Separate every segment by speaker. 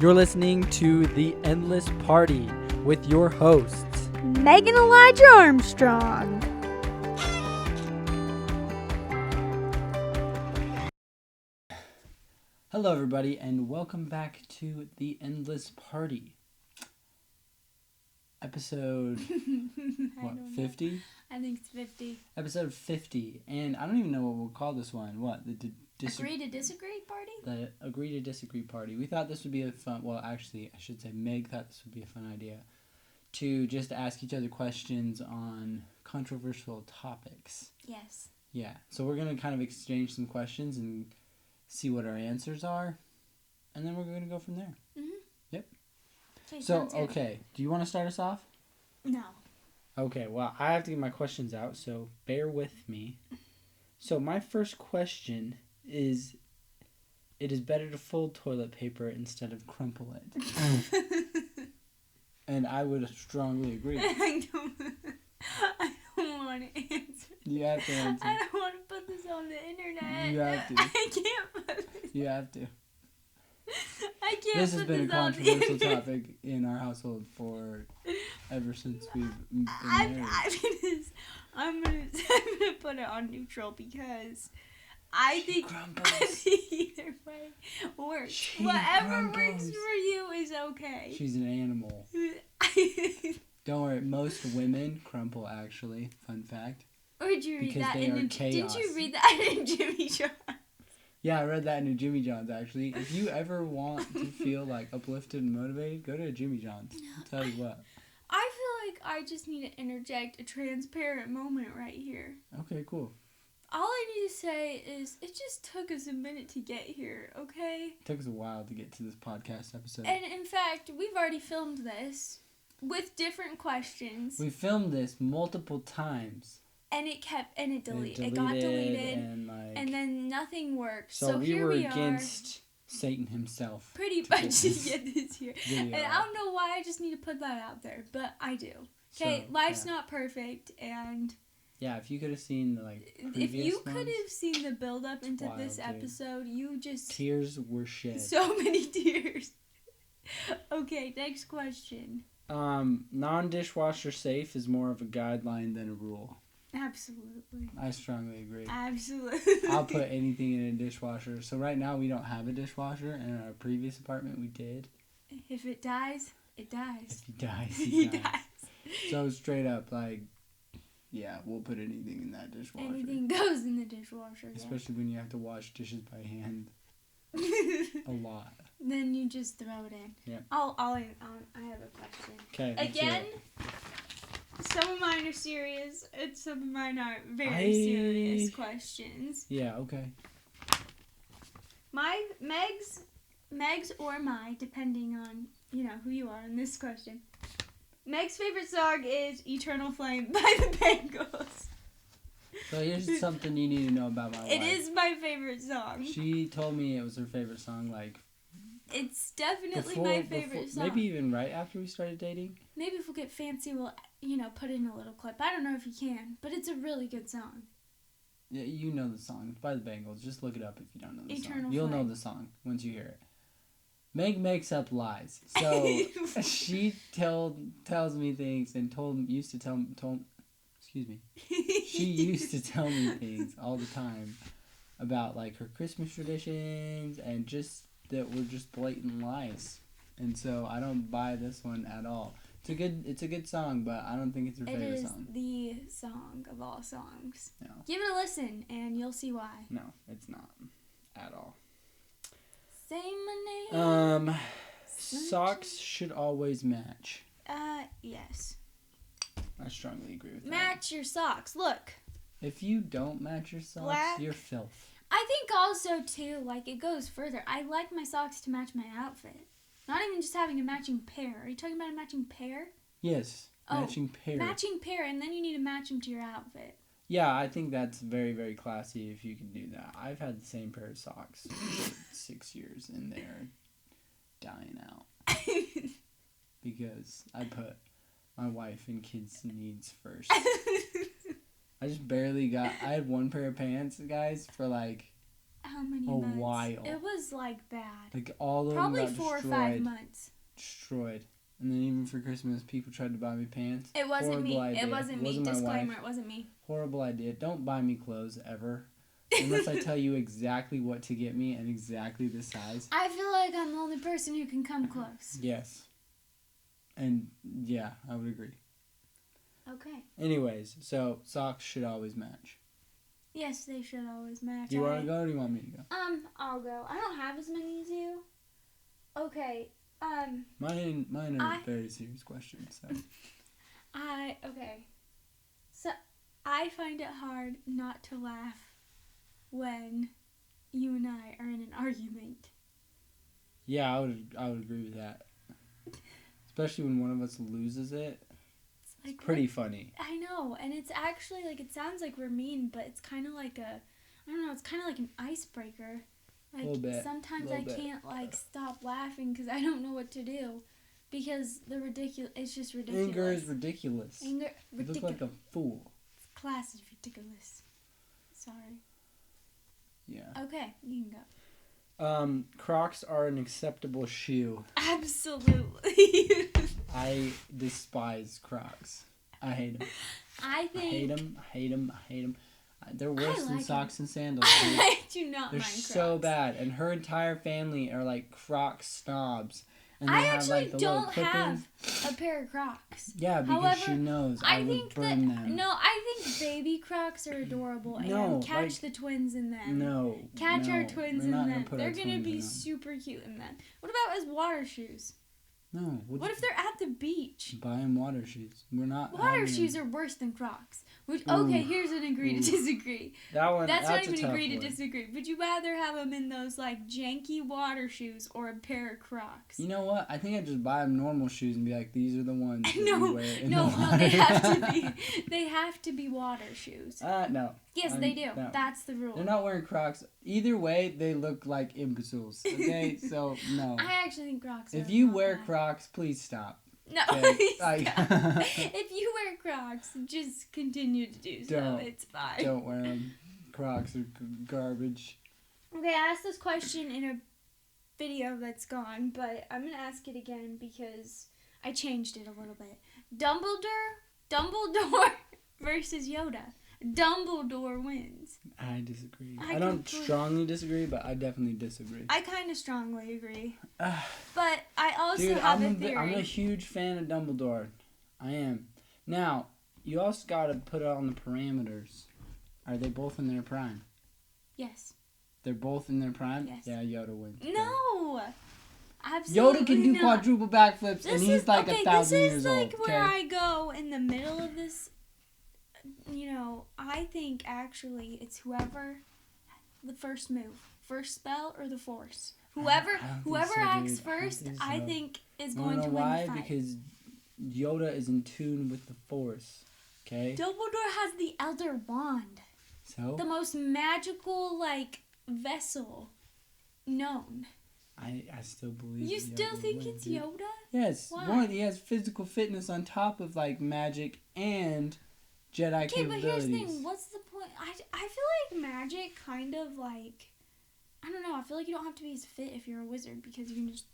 Speaker 1: You're listening to The Endless Party with your hosts,
Speaker 2: Meg and Elijah Armstrong.
Speaker 1: Hello everybody and welcome back to The Endless Party. Episode, 50?
Speaker 2: I think it's 50.
Speaker 1: Episode 50, and I don't even know what we'll call this one. What?
Speaker 2: Agree to disagree party?
Speaker 1: The Agree to Disagree Party. We thought this would be a fun, well actually I should say Meg thought this would be a fun idea, to just ask each other questions on controversial topics.
Speaker 2: Yes.
Speaker 1: Yeah, so we're going to kind of exchange some questions and see what our answers are, and then we're going to go from there.
Speaker 2: Mm-hmm.
Speaker 1: Yep.
Speaker 2: Okay,
Speaker 1: So, okay, do you want to start us off?
Speaker 2: No.
Speaker 1: Okay, well, I have to get my questions out, so bear with me. So, my first question is, it is better to fold toilet paper instead of crumple it. And I would strongly agree.
Speaker 2: I don't want to answer.
Speaker 1: You have to answer.
Speaker 2: I don't want to put this on the internet.
Speaker 1: You have to.
Speaker 2: I can't put this.
Speaker 1: You have to.
Speaker 2: I can't
Speaker 1: This has
Speaker 2: put
Speaker 1: been a
Speaker 2: this on the
Speaker 1: controversial
Speaker 2: internet.
Speaker 1: topic in our household for ever since we've been married.
Speaker 2: I'm gonna put it on neutral because I think either way works.
Speaker 1: She
Speaker 2: Whatever
Speaker 1: crumbles.
Speaker 2: works for you is okay.
Speaker 1: She's an animal. Don't worry, most women crumple actually. Fun fact.
Speaker 2: Did you read
Speaker 1: Because
Speaker 2: that
Speaker 1: they
Speaker 2: in
Speaker 1: are
Speaker 2: the?
Speaker 1: chaos.
Speaker 2: Did you read that in Jimmy John?
Speaker 1: Yeah, I read that in a Jimmy John's actually. If you ever want to feel like uplifted and motivated, go to a Jimmy John's. I'll tell you what.
Speaker 2: I feel like I just need to interject a transparent moment right here.
Speaker 1: Okay, cool.
Speaker 2: All I need to say is it just took us a minute to get here, okay?
Speaker 1: It took us a while to get to this podcast episode.
Speaker 2: And in fact, we've already filmed this with different questions.
Speaker 1: We filmed this multiple times.
Speaker 2: And it got deleted. And then nothing worked.
Speaker 1: So we
Speaker 2: here
Speaker 1: were
Speaker 2: we
Speaker 1: against Satan himself.
Speaker 2: pretty much to get this here.
Speaker 1: Video.
Speaker 2: And I don't know why, I just need to put that out there, but I do. Okay,
Speaker 1: So,
Speaker 2: life's
Speaker 1: yeah.
Speaker 2: not perfect, and
Speaker 1: Yeah, if you could have seen the
Speaker 2: if you could
Speaker 1: ones,
Speaker 2: have seen the build up into
Speaker 1: wild,
Speaker 2: this
Speaker 1: dude.
Speaker 2: episode, you just
Speaker 1: tears were shed.
Speaker 2: so many tears. Okay, next question.
Speaker 1: Non-dishwasher safe is more of a guideline than a rule.
Speaker 2: Absolutely.
Speaker 1: I strongly agree.
Speaker 2: Absolutely.
Speaker 1: I'll put anything in a dishwasher. So right now we don't have a dishwasher. In our previous apartment we did.
Speaker 2: If it dies, it dies.
Speaker 1: If he dies,
Speaker 2: He dies.
Speaker 1: So straight up, yeah, we'll put anything in that dishwasher.
Speaker 2: Anything goes in the dishwasher.
Speaker 1: Especially when you have to wash dishes by hand. A lot.
Speaker 2: Then you just throw it in.
Speaker 1: Yeah.
Speaker 2: I have a question.
Speaker 1: Okay.
Speaker 2: Again, some of mine are serious, and some of mine are very serious questions.
Speaker 1: Yeah. Okay.
Speaker 2: Meg's or my, depending on who you are in this question. Meg's favorite song is "Eternal Flame" by the Bangles.
Speaker 1: So here's something you need to know about my wife.
Speaker 2: It is my favorite song.
Speaker 1: She told me it was her favorite song,
Speaker 2: It's definitely my favorite song.
Speaker 1: Maybe even right after we started dating.
Speaker 2: Maybe if we get fancy, we'll, put in a little clip. I don't know if you can, but it's a really good song.
Speaker 1: Yeah, you know the song. It's by the Bangles. Just look it up if you don't know the
Speaker 2: Eternal
Speaker 1: song. You'll know
Speaker 2: Flame.
Speaker 1: the song once you hear it. Meg makes up lies. So she tells me things and used to tell me things all the time about her Christmas traditions and just that were just blatant lies. And so I don't buy this one at all. It's a good song, but I don't think it's her favorite song.
Speaker 2: It is the song of all songs.
Speaker 1: No.
Speaker 2: Give it a listen and you'll see why.
Speaker 1: No, it's not at all.
Speaker 2: Say my name.
Speaker 1: Socks should always match.
Speaker 2: Yes.
Speaker 1: I strongly agree with that.
Speaker 2: Match your socks. Look.
Speaker 1: If you don't match your socks,
Speaker 2: Black.
Speaker 1: you're filth.
Speaker 2: I think also, too, it goes further. I like my socks to match my outfit. Not even just having a matching pair. Are you talking about a matching pair?
Speaker 1: Yes. Matching pair.
Speaker 2: Matching pair, and then you need to match them to your outfit.
Speaker 1: Yeah, I think that's very, very classy if you can do that. I've had the same pair of socks for 6 years, and they're dying out. Because I put my wife and kids' needs first. I just barely got... I had one pair of pants, guys, for
Speaker 2: how many
Speaker 1: A
Speaker 2: months?
Speaker 1: while.
Speaker 2: It was like bad.
Speaker 1: Like all of them
Speaker 2: Probably
Speaker 1: got
Speaker 2: 4 or
Speaker 1: destroyed.
Speaker 2: 5 months.
Speaker 1: Destroyed. And then even for Christmas, people tried to buy me pants.
Speaker 2: It wasn't
Speaker 1: Horrible
Speaker 2: me.
Speaker 1: idea.
Speaker 2: It wasn't me.
Speaker 1: my
Speaker 2: Disclaimer,
Speaker 1: wife.
Speaker 2: it wasn't me.
Speaker 1: Horrible idea. Don't buy me clothes ever. Unless I tell you exactly what to get me and exactly the size.
Speaker 2: I feel like I'm the only person who can come close.
Speaker 1: Yes. And yeah, I would agree.
Speaker 2: Okay.
Speaker 1: Anyways, so socks should always match.
Speaker 2: Yes, they should always match.
Speaker 1: Do you want to go or do you want me to go?
Speaker 2: I'll go. I don't have as many as you. Okay.
Speaker 1: Mine are very serious questions. So.
Speaker 2: Okay. So, I find it hard not to laugh when you and I are in an argument.
Speaker 1: Yeah, I would agree with that. Especially when one of us loses it. It's pretty funny.
Speaker 2: I know, and it's actually like, it sounds like we're mean, but it's kind of like it's kind of like an icebreaker. Like,
Speaker 1: a little bit,
Speaker 2: sometimes I can't like stop laughing because I don't know what to do, because it's just ridiculous.
Speaker 1: Anger is ridiculous. You look like a fool.
Speaker 2: Class is ridiculous. Sorry.
Speaker 1: Yeah.
Speaker 2: Okay, you can go.
Speaker 1: Crocs are an acceptable shoe.
Speaker 2: Absolutely.
Speaker 1: I despise Crocs. I hate them.
Speaker 2: I hate
Speaker 1: them. They're worse than socks and sandals. Dude.
Speaker 2: I do not
Speaker 1: They're
Speaker 2: mind Crocs.
Speaker 1: so bad. And her entire family are like Croc snobs. And they
Speaker 2: I
Speaker 1: have,
Speaker 2: actually
Speaker 1: like, the
Speaker 2: don't
Speaker 1: little
Speaker 2: have a pair of Crocs.
Speaker 1: Yeah, because
Speaker 2: However,
Speaker 1: she knows I would burn them.
Speaker 2: No, I think baby Crocs are adorable. And catch the twins in them. Catch our twins in them. They're going to be super cute in them. What about as water shoes?
Speaker 1: No.
Speaker 2: What if they're at the beach?
Speaker 1: Buy them water shoes. We're not.
Speaker 2: Water shoes are worse than Crocs. Okay, here's an agree to disagree.
Speaker 1: That's
Speaker 2: not even agree to disagree. Would you rather have them in those like janky water shoes or a pair of Crocs?
Speaker 1: You know what? I think I'd just buy them normal shoes and be like, these are the ones that
Speaker 2: no,
Speaker 1: wear in
Speaker 2: no,
Speaker 1: the water.
Speaker 2: they have to be water shoes.
Speaker 1: No.
Speaker 2: Yes, they do.
Speaker 1: No.
Speaker 2: That's the rule.
Speaker 1: They're not wearing Crocs. Either way, they look like imbeciles. Okay, so no.
Speaker 2: I actually think Crocs.
Speaker 1: If you wear Crocs, please stop.
Speaker 2: No.
Speaker 1: Okay?
Speaker 2: If you wear Crocs, just continue to do so. It's fine.
Speaker 1: Don't wear them. Crocs are garbage.
Speaker 2: Okay, I asked this question in a video that's gone, but I'm gonna ask it again because I changed it a little bit. Dumbledore versus Yoda. Dumbledore wins.
Speaker 1: I disagree. I don't strongly disagree, but I definitely disagree.
Speaker 2: I kind of strongly agree. But I also
Speaker 1: Dude,
Speaker 2: have a theory.
Speaker 1: I'm a huge fan of Dumbledore. I am. Now, you also got to put it on the parameters. Are they both in their prime?
Speaker 2: Yes.
Speaker 1: They're both in their prime?
Speaker 2: Yes.
Speaker 1: Yeah, Yoda wins.
Speaker 2: No! Absolutely
Speaker 1: Yoda can do
Speaker 2: not.
Speaker 1: quadruple backflips, and he's like 1,000 years old.
Speaker 2: This is like where I go in the middle of this. You know, I think actually it's whoever the first move, first spell or the force. Whoever acts first, I think is going to win the fight.
Speaker 1: Why? Because Yoda is in tune with the force. Okay.
Speaker 2: Dumbledore has the Elder Wand.
Speaker 1: So?
Speaker 2: The most magical vessel known.
Speaker 1: I still believe.
Speaker 2: You still think it's Yoda?
Speaker 1: Yes.
Speaker 2: Why?
Speaker 1: One, he has physical fitness on top of magic and Jedi capabilities.
Speaker 2: Okay, but here's the thing. What's the point? I feel like magic kind of I don't know. I feel like you don't have to be as fit if you're a wizard because you can just,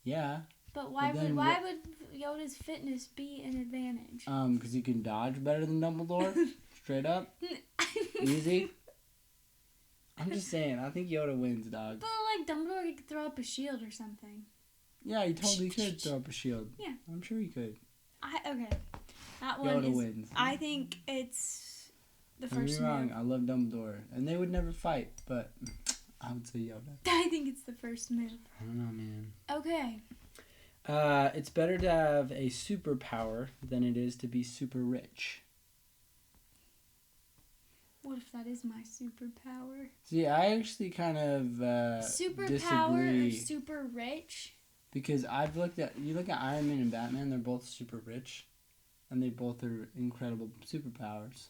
Speaker 1: Yeah.
Speaker 2: But why would Yoda's fitness be an advantage?
Speaker 1: Because he can dodge better than Dumbledore. Straight up. Easy. I'm just saying. I think Yoda wins, dog.
Speaker 2: But Dumbledore could throw up a shield or something.
Speaker 1: Yeah, he totally could throw up a shield.
Speaker 2: Yeah.
Speaker 1: I'm sure he could.
Speaker 2: Okay. That one
Speaker 1: Yoda wins.
Speaker 2: I think it's the first.
Speaker 1: Don't get me wrong. I love Dumbledore, and they would never fight, but I would say Yoda.
Speaker 2: I think it's the first move.
Speaker 1: I don't know, man.
Speaker 2: Okay.
Speaker 1: It's better to have a superpower than it is to be super rich.
Speaker 2: What if that is my superpower?
Speaker 1: See, I actually kind of
Speaker 2: superpower
Speaker 1: disagree.
Speaker 2: Or super rich?
Speaker 1: Because you look at Iron Man and Batman, they're both super rich. And they both are incredible superpowers.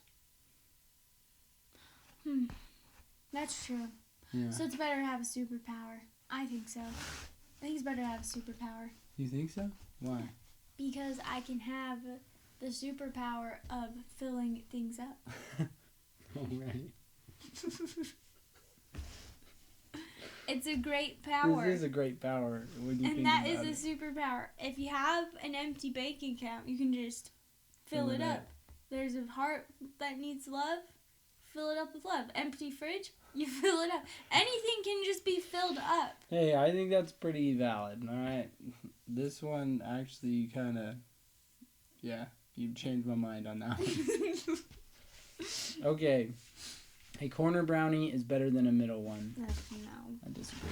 Speaker 2: That's true.
Speaker 1: Yeah.
Speaker 2: So it's better to have a superpower. I think so. I think it's better to have a superpower.
Speaker 1: You think so? Why?
Speaker 2: Because I can have the superpower of filling things up.
Speaker 1: Alright.
Speaker 2: It's a great power.
Speaker 1: This is a great power when you think
Speaker 2: And that
Speaker 1: about
Speaker 2: is a superpower. If you have an empty bank account, you can just fill it up. There's a heart that needs love, fill it up with love. Empty fridge, you fill it up. Anything can just be filled up.
Speaker 1: Hey, I think that's pretty valid, alright? This one actually kind of, yeah, you changed my mind on that one. Okay. A corner brownie is better than a middle one.
Speaker 2: No.
Speaker 1: I disagree.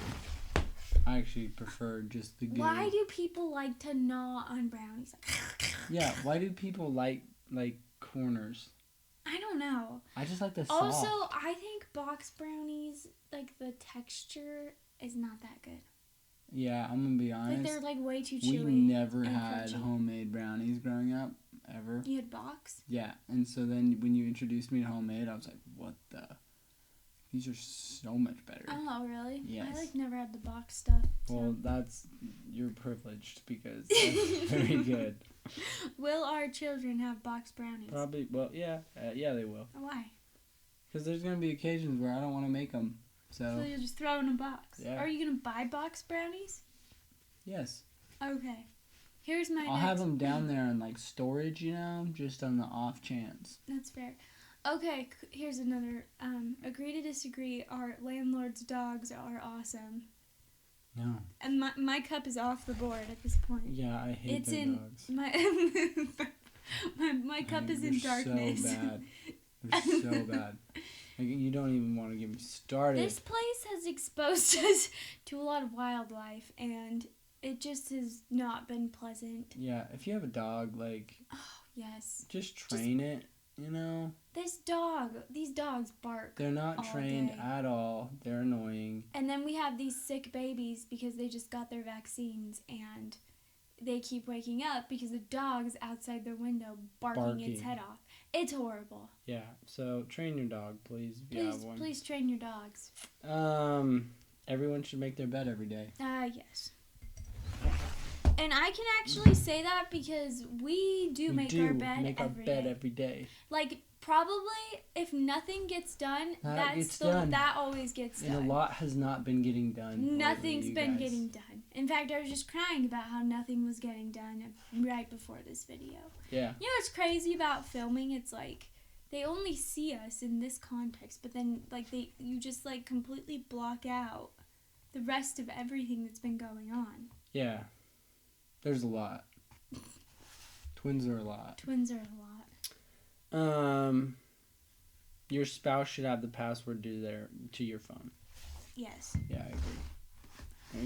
Speaker 1: I actually prefer just the goo.
Speaker 2: Why do people like to gnaw on brownies?
Speaker 1: Yeah, why do people like corners?
Speaker 2: I don't know.
Speaker 1: I just like the soft.
Speaker 2: Also, I think box brownies, like the texture is not that good.
Speaker 1: Yeah, I'm gonna be honest.
Speaker 2: Like they're like way too chewy.
Speaker 1: We never
Speaker 2: and
Speaker 1: had
Speaker 2: crunchy.
Speaker 1: homemade brownies growing up, ever.
Speaker 2: You had box?
Speaker 1: Yeah, and so then when you introduced me to homemade, I was like, what the? These are so much better.
Speaker 2: Oh, really?
Speaker 1: Yes.
Speaker 2: I like never had the box stuff.
Speaker 1: Well, you're privileged because that's very good.
Speaker 2: Will our children have box brownies?
Speaker 1: Probably, well, yeah, they will.
Speaker 2: Why?
Speaker 1: Because there's going to be occasions where I don't want to make them,
Speaker 2: So you'll just throw in a box.
Speaker 1: Yeah.
Speaker 2: Are you going to buy box brownies?
Speaker 1: Yes.
Speaker 2: Okay. Here's my
Speaker 1: I'll have them down there in, like, storage, just on the off chance.
Speaker 2: That's fair. Okay, here's another. Agree to disagree. Our landlord's dogs are awesome.
Speaker 1: No.
Speaker 2: And my cup is off the board at this point.
Speaker 1: Yeah, I hate
Speaker 2: It's
Speaker 1: their
Speaker 2: in
Speaker 1: dogs.
Speaker 2: my cup is in
Speaker 1: They're
Speaker 2: darkness.
Speaker 1: so bad. They're so bad. Like, you don't even want to get me started.
Speaker 2: This place has exposed us to a lot of wildlife, and it just has not been pleasant.
Speaker 1: Yeah, if you have a dog, like,
Speaker 2: Yes.
Speaker 1: just train it,
Speaker 2: These dogs bark.
Speaker 1: They're not
Speaker 2: all
Speaker 1: trained
Speaker 2: day.
Speaker 1: at all. They're annoying.
Speaker 2: And then we have these sick babies because they just got their vaccines, and they keep waking up because the dog's outside their window barking its head off. It's horrible.
Speaker 1: Yeah, so train your dog, please, if you have one.
Speaker 2: Please train your dogs.
Speaker 1: Everyone should make their bed every day.
Speaker 2: Yes. And I can actually say that because we do make our bed
Speaker 1: every day.
Speaker 2: Like, probably if nothing gets done, that always gets done.
Speaker 1: And a lot has not been getting done.
Speaker 2: Nothing's been getting done. In fact, I was just crying about how nothing was getting done right before this video.
Speaker 1: Yeah.
Speaker 2: You know what's crazy about filming? It's like they only see us in this context, but then you just completely block out the rest of everything that's been going on.
Speaker 1: Yeah. There's a lot. Twins are a lot. Your spouse should have the password to your phone.
Speaker 2: Yes.
Speaker 1: Yeah, I agree.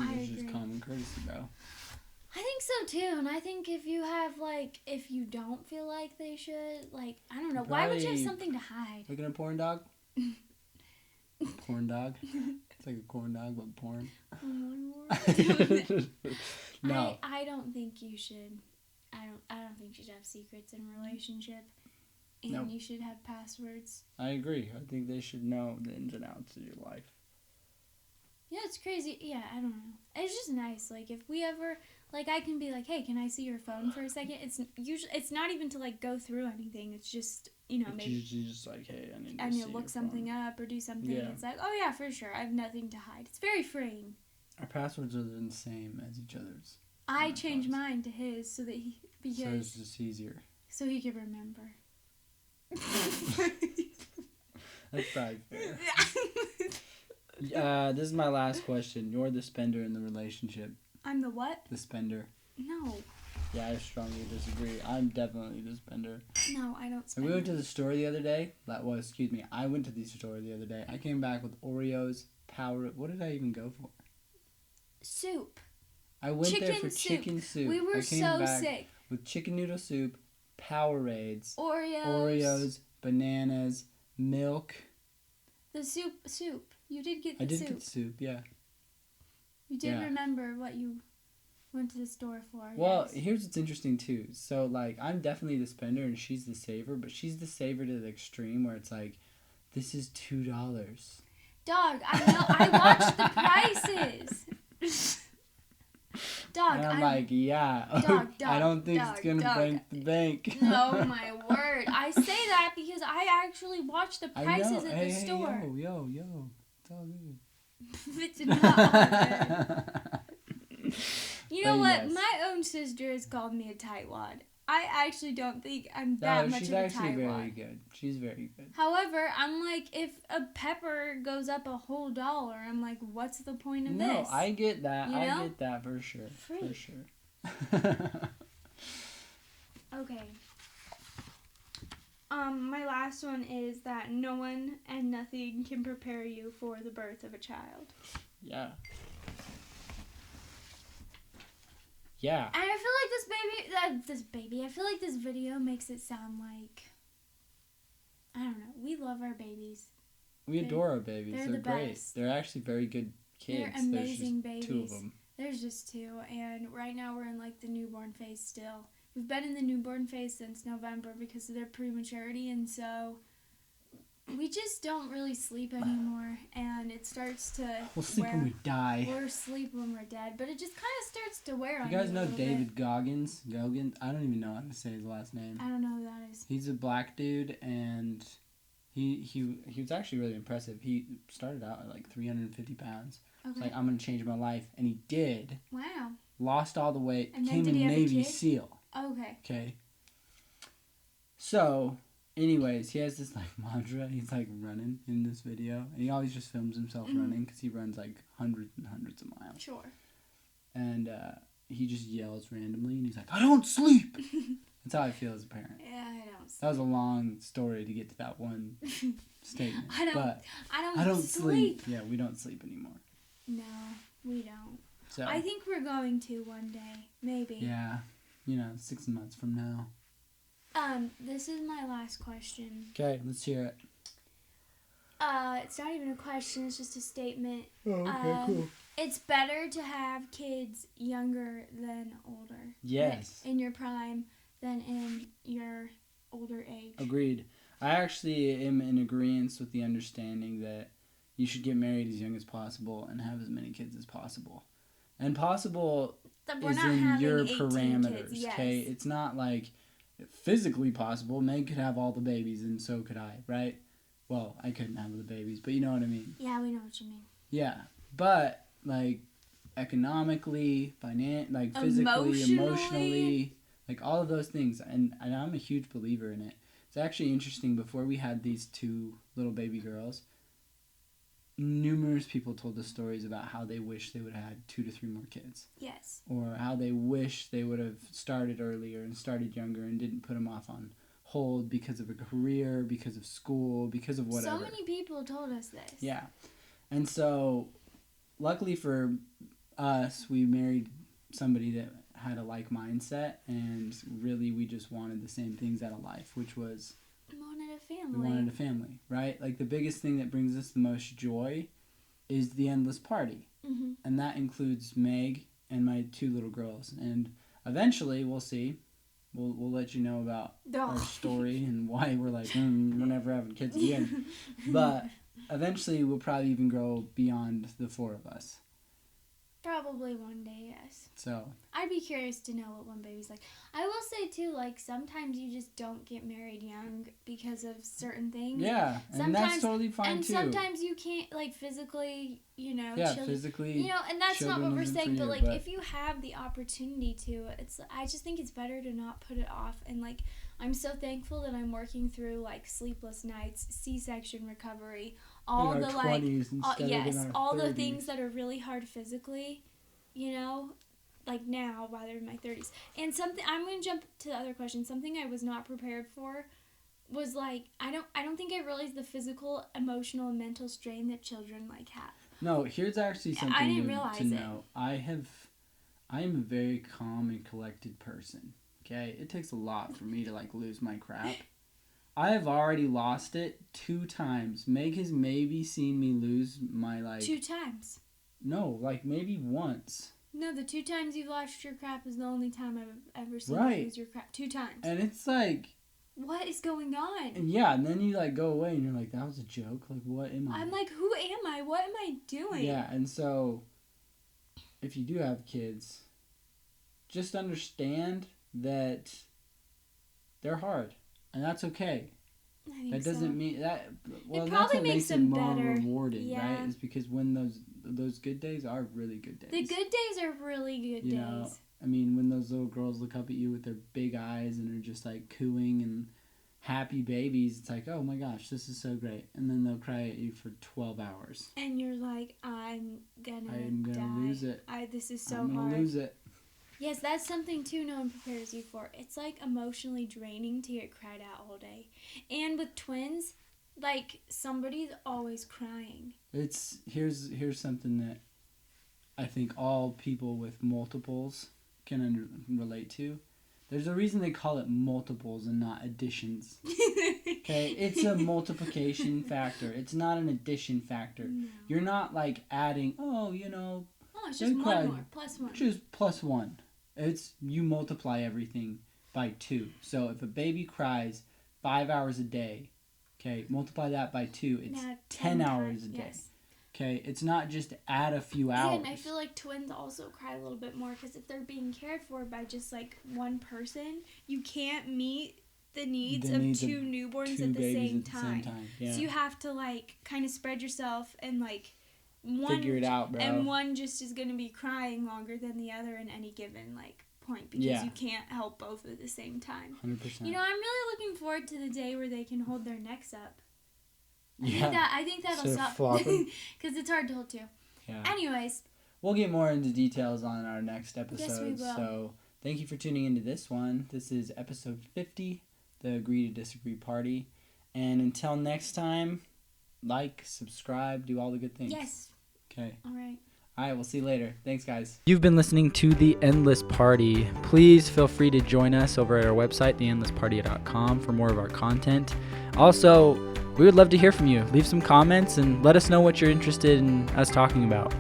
Speaker 1: I think it's just common courtesy, though.
Speaker 2: I think so too, and I think if you have if you don't feel like they should, I don't know, why would you have something to hide?
Speaker 1: Looking at porn dog? Corn dog? It's like a corn dog, but porn.
Speaker 2: One more.
Speaker 1: No.
Speaker 2: I don't think you should. I don't think you should have secrets in a relationship. And
Speaker 1: Nope.
Speaker 2: You should have passwords.
Speaker 1: I agree. I think they should know the ins and outs of your life.
Speaker 2: Yeah, it's crazy. Yeah, I don't know. It's just nice. If we ever, I can be hey, can I see your phone for a second? It's not even to go through anything. It's just, maybe
Speaker 1: Just hey, I need to
Speaker 2: look something up or do something.
Speaker 1: Yeah.
Speaker 2: It's oh yeah, for sure. I have nothing to hide. It's very freeing.
Speaker 1: Our passwords are the same as each other's.
Speaker 2: I changed mine to his so
Speaker 1: it's just easier.
Speaker 2: So he could remember.
Speaker 1: That's probably fair. This is my last question. You're the spender in the relationship.
Speaker 2: I'm the what?
Speaker 1: The spender.
Speaker 2: No.
Speaker 1: Yeah, I strongly disagree. I'm definitely the spender.
Speaker 2: No, I don't spend.
Speaker 1: We went to the store the other day. I went to the store the other day. I came back with Oreos, What did I even go for?
Speaker 2: Soup.
Speaker 1: I went there for chicken soup.
Speaker 2: We were so sick.
Speaker 1: With chicken noodle soup, Powerades,
Speaker 2: Oreos,
Speaker 1: bananas, milk.
Speaker 2: The soup. You did get the soup.
Speaker 1: I did get the soup, yeah.
Speaker 2: You did remember what you went to the store for.
Speaker 1: Well,
Speaker 2: yes.
Speaker 1: Here's what's interesting too. So I'm definitely the spender and she's the saver, but she's the saver to the extreme where it's this is $2.
Speaker 2: Dog, I know. I watched the prices. Dog,
Speaker 1: and I'm yeah.
Speaker 2: Dog,
Speaker 1: I don't think it's gonna break the bank.
Speaker 2: Oh my word! I say that because I actually watched the prices at the store.
Speaker 1: Yo, it's all good.
Speaker 2: It's not all good. You know
Speaker 1: But
Speaker 2: what?
Speaker 1: yes.
Speaker 2: My own sister has called me a tightwad. I actually don't think I'm that much of a tightwad.
Speaker 1: She's actually very good. She's very good.
Speaker 2: However, I'm like, if a pepper goes up a whole $1, I'm like, what's the point of this?
Speaker 1: No, I get that.
Speaker 2: You know?
Speaker 1: I get that for sure.
Speaker 2: Free.
Speaker 1: For sure.
Speaker 2: Okay. My last one is that no one and nothing can prepare you for the birth of a child.
Speaker 1: Yeah. Yeah.
Speaker 2: And I feel like I feel like this video makes it sound like, I don't know, we love our babies.
Speaker 1: We adore our babies.
Speaker 2: They're
Speaker 1: They're
Speaker 2: the
Speaker 1: great.
Speaker 2: best.
Speaker 1: They're actually very good kids.
Speaker 2: They're amazing
Speaker 1: There's just
Speaker 2: babies.
Speaker 1: 2 of them.
Speaker 2: There's just 2, and right now we're in like the newborn phase still. We've been in the newborn phase since November because of their prematurity, and so we just don't really sleep anymore, and it starts to
Speaker 1: We'll sleep when we die.
Speaker 2: We'll sleep when we're dead, but it just kind of starts to wear on
Speaker 1: You guys
Speaker 2: a
Speaker 1: know
Speaker 2: little
Speaker 1: David
Speaker 2: bit.
Speaker 1: Goggins? I don't even know how to say his last name.
Speaker 2: I don't know who that is.
Speaker 1: He's a black dude, and he was actually really impressive. He started out at like 350 pounds.
Speaker 2: Okay.
Speaker 1: It's like, I'm going to change my life. And he did.
Speaker 2: Wow.
Speaker 1: Lost all the weight.
Speaker 2: And then
Speaker 1: Became
Speaker 2: did
Speaker 1: a
Speaker 2: he have a
Speaker 1: Navy
Speaker 2: kid?
Speaker 1: SEAL.
Speaker 2: Okay.
Speaker 1: Okay. So, anyways, he has this like mantra. He's like running in this video. And he always just films himself running because he runs like hundreds and hundreds of miles.
Speaker 2: Sure.
Speaker 1: And he just yells randomly. And he's like, I don't sleep. That's how I feel as a parent.
Speaker 2: Yeah, I don't sleep.
Speaker 1: That was a long story to get to that one statement.
Speaker 2: I
Speaker 1: I don't sleep. Yeah, we don't sleep anymore.
Speaker 2: No, we don't.
Speaker 1: So
Speaker 2: I think we're going to one day, maybe.
Speaker 1: yeah, 6 months from now.
Speaker 2: This is my last question.
Speaker 1: Okay, let's hear it.
Speaker 2: It's not even a question, it's just a statement.
Speaker 1: Oh, okay, cool.
Speaker 2: It's better to have kids younger than older.
Speaker 1: Yes.
Speaker 2: In your prime than in your older age.
Speaker 1: Agreed. I actually am in agreement with the understanding that you should get married as young as possible and have as many kids as possible. And possible
Speaker 2: We're
Speaker 1: is
Speaker 2: not
Speaker 1: in
Speaker 2: having
Speaker 1: your
Speaker 2: 18
Speaker 1: parameters,
Speaker 2: kids, yes.
Speaker 1: okay? It's not like physically possible. Meg could have all the babies, and so could I, right? Well, I couldn't have the babies, but you know what I mean.
Speaker 2: Yeah, we know what you mean.
Speaker 1: Yeah, but like economically, physically, emotionally, like all of those things, and I'm a huge believer in it. It's actually interesting. Before we had these 2 little baby girls, numerous people told us stories about how they wish they would have had 2 to 3 more kids.
Speaker 2: Yes.
Speaker 1: Or how they wish they would have started earlier and started younger and didn't put them off on hold because of a career, because of school, because of whatever.
Speaker 2: So many people told us this.
Speaker 1: Yeah. And so, luckily for us, we married somebody that had a like mindset, and really we just wanted the same things out of life, which was
Speaker 2: We wanted a family.
Speaker 1: we wanted a family, right? Like the biggest thing that brings us the most joy is the endless party.
Speaker 2: Mm-hmm.
Speaker 1: And that includes Meg and my 2 little girls. And eventually, we'll see. We'll let you know about our story and why we're like, we're never having kids again. But eventually, we'll probably even grow beyond the 4 of us.
Speaker 2: Probably one day, yes.
Speaker 1: So
Speaker 2: I'd be curious to know what one baby's like. I will say, too, like, sometimes you just don't get married young because of certain things.
Speaker 1: yeah, and that's totally fine,
Speaker 2: and
Speaker 1: too.
Speaker 2: sometimes you can't, like, physically,
Speaker 1: Yeah,
Speaker 2: children,
Speaker 1: physically.
Speaker 2: and that's not what
Speaker 1: children
Speaker 2: we're
Speaker 1: isn't
Speaker 2: saying,
Speaker 1: for
Speaker 2: but,
Speaker 1: you,
Speaker 2: like,
Speaker 1: but-
Speaker 2: if you have the opportunity to, I just think it's better to not put it off. And, like, I'm so thankful that I'm working through, like, sleepless nights, C-section recovery, all
Speaker 1: in
Speaker 2: the,
Speaker 1: our
Speaker 2: like,
Speaker 1: 20s instead of in our
Speaker 2: all
Speaker 1: 30s.
Speaker 2: the things that are really hard physically, like now while they're in my 30s. And something, I'm going to jump to the other question. Something I was not prepared for was, like, I don't think I realized the physical, emotional, and mental strain that children, like, have.
Speaker 1: No, here's actually something
Speaker 2: I didn't realize
Speaker 1: to know. I am a very calm and collected person. Okay, it takes a lot for me to like lose my crap. I have already lost it 2 times. Meg has maybe seen me lose my
Speaker 2: 2 times.
Speaker 1: No, like maybe once.
Speaker 2: No, the 2 times you've lost your crap is the only time I've ever seen
Speaker 1: Right.
Speaker 2: you lose your crap. 2 times.
Speaker 1: And it's like,
Speaker 2: What is going on?
Speaker 1: and yeah, and then you like go away and you're like, that was a joke. Like, what am I?
Speaker 2: I'm like, who am I? What am I doing?
Speaker 1: Yeah, and so if you do have kids, just understand that they're hard, and that's okay.
Speaker 2: I think
Speaker 1: That doesn't mean that. Well,
Speaker 2: It
Speaker 1: that's
Speaker 2: probably
Speaker 1: what
Speaker 2: makes
Speaker 1: makes it
Speaker 2: them
Speaker 1: more
Speaker 2: better.
Speaker 1: rewarding,
Speaker 2: Yeah.
Speaker 1: right? Is because when those good days are really good days.
Speaker 2: The good days are really good
Speaker 1: You
Speaker 2: days.
Speaker 1: know, I mean, when those little girls look up at you with their big eyes and are just like cooing and happy babies, it's like, oh my gosh, this is so great. And then they'll cry at you for 12 hours.
Speaker 2: And you're like, I'm gonna die.
Speaker 1: Lose it.
Speaker 2: This is so
Speaker 1: I'm gonna
Speaker 2: hard.
Speaker 1: lose it.
Speaker 2: Yes, that's something too no one prepares you for. It's like emotionally draining to get cried out all day. And with twins, like somebody's always crying.
Speaker 1: Here's something that I think all people with multiples can relate to. There's a reason they call it multiples and not additions. Okay, it's a multiplication factor. It's not an addition factor.
Speaker 2: No.
Speaker 1: You're not like adding. Oh,
Speaker 2: it's just one more plus one.
Speaker 1: Just plus one. It's you multiply everything by 2. So if a baby cries 5 hours a day, okay, multiply that by 2. It's 10 hours a day.
Speaker 2: Yes.
Speaker 1: Okay, it's not just add a few hours.
Speaker 2: And I feel like twins also cry a little bit more because if they're being cared for by just like one person, you can't meet the needs of two newborns at the same time.
Speaker 1: Yeah.
Speaker 2: So you have to like kind of spread yourself and like
Speaker 1: figure it out, bro.
Speaker 2: And one just is going to be crying longer than the other in any given like point because you can't help both at the same time.
Speaker 1: 100%.
Speaker 2: I'm really looking forward to the day where they can hold their necks up.
Speaker 1: Yeah.
Speaker 2: I think that'll stop because it's hard to hold too.
Speaker 1: Yeah.
Speaker 2: Anyways,
Speaker 1: we'll get more into details on our next episode.
Speaker 2: Yes, we will.
Speaker 1: So thank you for tuning into this one. This is episode 50, the Agree to Disagree Party. And until next time, like, subscribe, do all the good things.
Speaker 2: Yes.
Speaker 1: Okay.
Speaker 2: All right.
Speaker 1: All right, we'll see you later. Thanks, guys.
Speaker 3: You've been listening to The Endless Party. Please feel free to join us over at our website, theendlessparty.com, for more of our content. Also, we would love to hear from you. Leave some comments and let us know what you're interested in us talking about.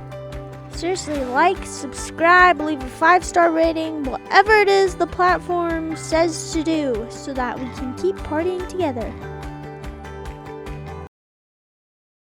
Speaker 4: Seriously, like, subscribe, leave a 5-star rating, whatever it is the platform says to do, so that we can keep partying together.